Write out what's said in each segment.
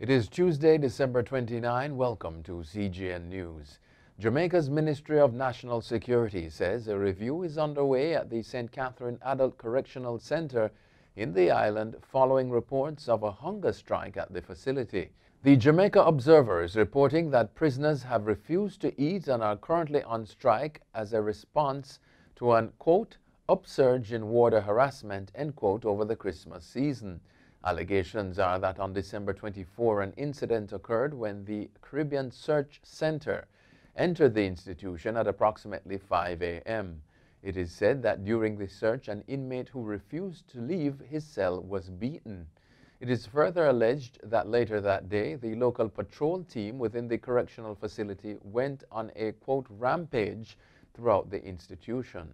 It is Tuesday, December 29. Welcome to CGN News. Jamaica's Ministry of National Security says a review is underway at the St. Catherine Adult Correctional Center in the island following reports of a hunger strike at the facility. The Jamaica Observer is reporting that prisoners have refused to eat and are currently on strike as a response to an, quote, upsurge in warder harassment, end quote, over the Christmas season. Allegations are that on December 24, an incident occurred when the Caribbean Search Center entered the institution at approximately 5 a.m. It is said that during the search, an inmate who refused to leave his cell was beaten. It is further alleged that later that day, the local patrol team within the correctional facility went on a, quote, rampage throughout the institution.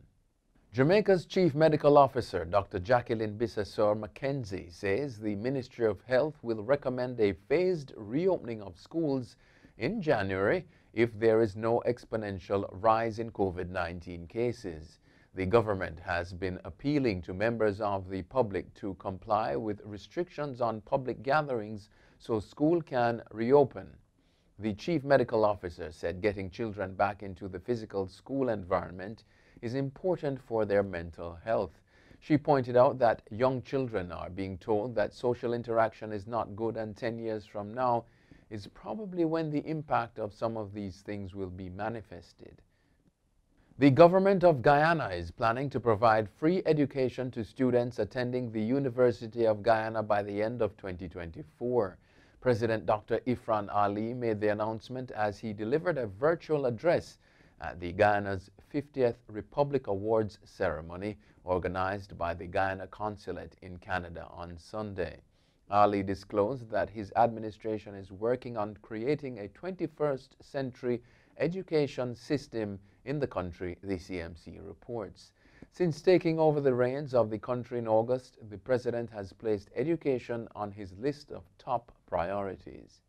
Jamaica's Chief Medical Officer, Dr. Jacqueline Bissessor Mackenzie, says the Ministry of Health will recommend a phased reopening of schools in January if there is no exponential rise in COVID-19 cases. The government has been appealing to members of the public to comply with restrictions on public gatherings so school can reopen. The Chief Medical Officer said getting children back into the physical school environment is important for their mental health. She pointed out that young children are being told that social interaction is not good, and 10 years from now is probably when the impact of some of these things will be manifested. The government of Guyana is planning to provide free education to students attending the University of Guyana by the end of 2024. President Dr. Ifran Ali made the announcement as he delivered a virtual address at the Guyana's 50th Republic Awards ceremony organized by the Guyana Consulate in Canada on Sunday. Ali disclosed that his administration is working on creating a 21st century education system in the country, the CMC reports. Since taking over the reins of the country in August, the president has placed education on his list of top priorities.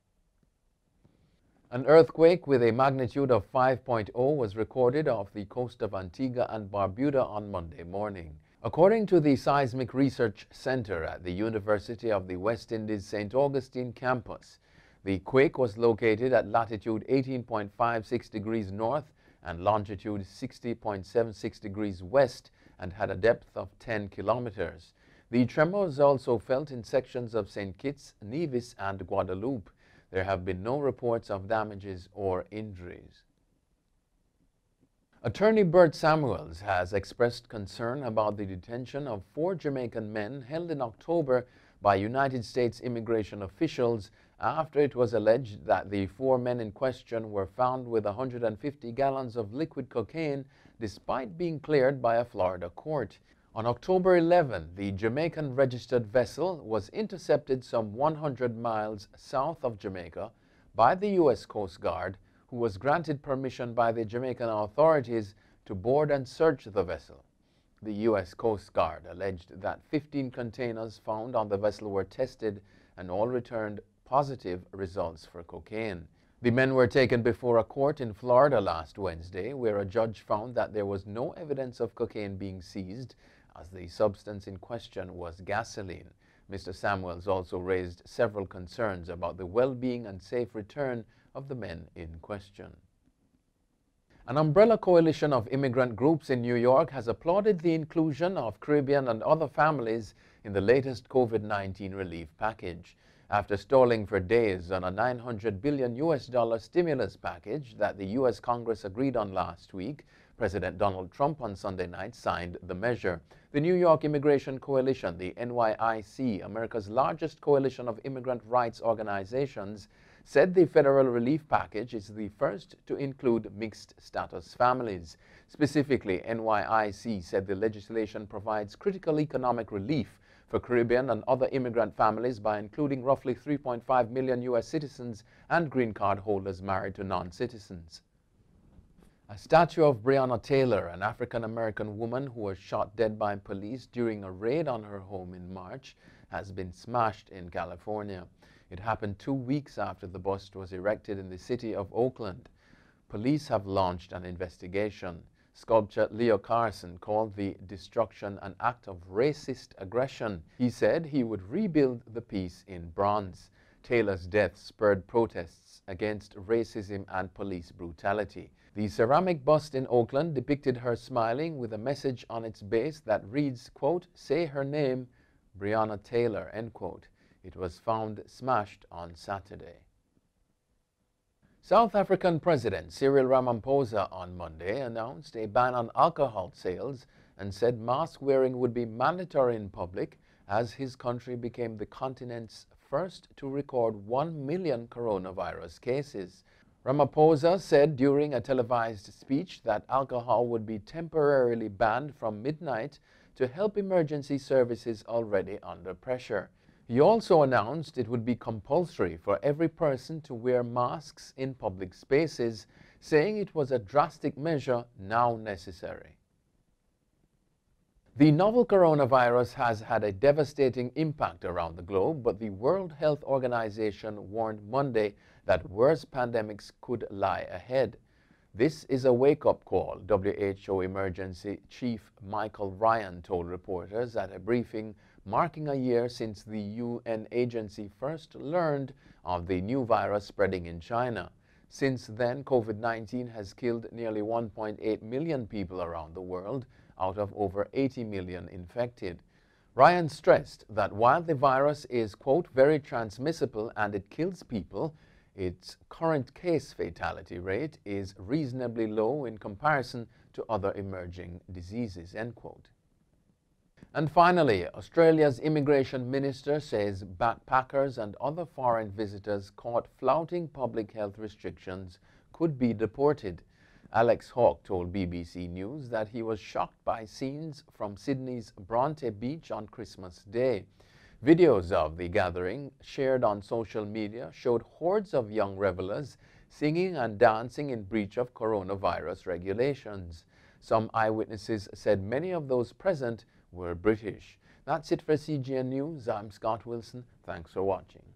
An earthquake with a magnitude of 5.0 was recorded off the coast of Antigua and Barbuda on Monday morning. According to the Seismic Research Center at the University of the West Indies St. Augustine campus, the quake was located at latitude 18.56 degrees north and longitude 60.76 degrees west and had a depth of 10 kilometers. The tremor was also felt in sections of St. Kitts, Nevis, and Guadeloupe. There have been no reports of damages or injuries. Attorney Bert Samuels has expressed concern about the detention of 4 Jamaican men held in October by United States immigration officials after it was alleged that the 4 men in question were found with 150 gallons of liquid cocaine despite being cleared by a Florida court. On October 11, the Jamaican registered vessel was intercepted some 100 miles south of Jamaica by the U.S. Coast Guard, who was granted permission by the Jamaican authorities to board and search the vessel. The U.S. Coast Guard alleged that 15 containers found on the vessel were tested and all returned positive results for cocaine. The men were taken before a court in Florida last Wednesday, where a judge found that there was no evidence of cocaine being seized, as the substance in question was gasoline. Mr. Samuels also raised several concerns about the well-being and safe return of the men in question. An umbrella coalition of immigrant groups in New York has applauded the inclusion of Caribbean and other families in the latest COVID-19 relief package. After stalling for days on a $900 billion stimulus package that the U.S. Congress agreed on last week, President Donald Trump on Sunday night signed the measure. The New York Immigration Coalition, the NYIC, America's largest coalition of immigrant rights organizations, said the federal relief package is the first to include mixed status families. Specifically, NYIC said the legislation provides critical economic relief for Caribbean and other immigrant families by including roughly 3.5 million U.S. citizens and green card holders married to non-citizens. A statue of Breonna Taylor, an African-American woman who was shot dead by police during a raid on her home in March, has been smashed in California. It happened 2 weeks after the bust was erected in the city of Oakland. Police have launched an investigation. Sculptor Leo Carson called the destruction an act of racist aggression. He said he would rebuild the piece in bronze. Taylor's death spurred protests against racism and police brutality. The ceramic bust in Oakland depicted her smiling with a message on its base that reads, quote, "Say her name, Breonna Taylor," end quote. It was found smashed on Saturday. South African President Cyril Ramaphosa on Monday announced a ban on alcohol sales and said mask wearing would be mandatory in public as his country became the continent's first to record 1 million coronavirus cases. Ramaphosa said during a televised speech that alcohol would be temporarily banned from midnight to help emergency services already under pressure. He also announced it would be compulsory for every person to wear masks in public spaces, saying it was a drastic measure now necessary. The novel coronavirus has had a devastating impact around the globe, but the World Health Organization warned Monday that worse pandemics could lie ahead. This is a wake-up call, WHO Emergency Chief Michael Ryan told reporters at a briefing marking a year since the UN agency first learned of the new virus spreading in China. Since then, COVID-19 has killed nearly 1.8 million people around the world, out of over 80 million infected. Ryan stressed that while the virus is, quote, very transmissible and it kills people, its current case fatality rate is reasonably low in comparison to other emerging diseases, end quote. And finally, Australia's immigration minister says backpackers and other foreign visitors caught flouting public health restrictions could be deported. Alex Hawke told BBC News that he was shocked by scenes from Sydney's Bronte Beach on Christmas Day. Videos of the gathering shared on social media showed hordes of young revelers singing and dancing in breach of coronavirus regulations. Some eyewitnesses said many of those present were British. That's it for CGN News. I'm Scott Wilson. Thanks for watching.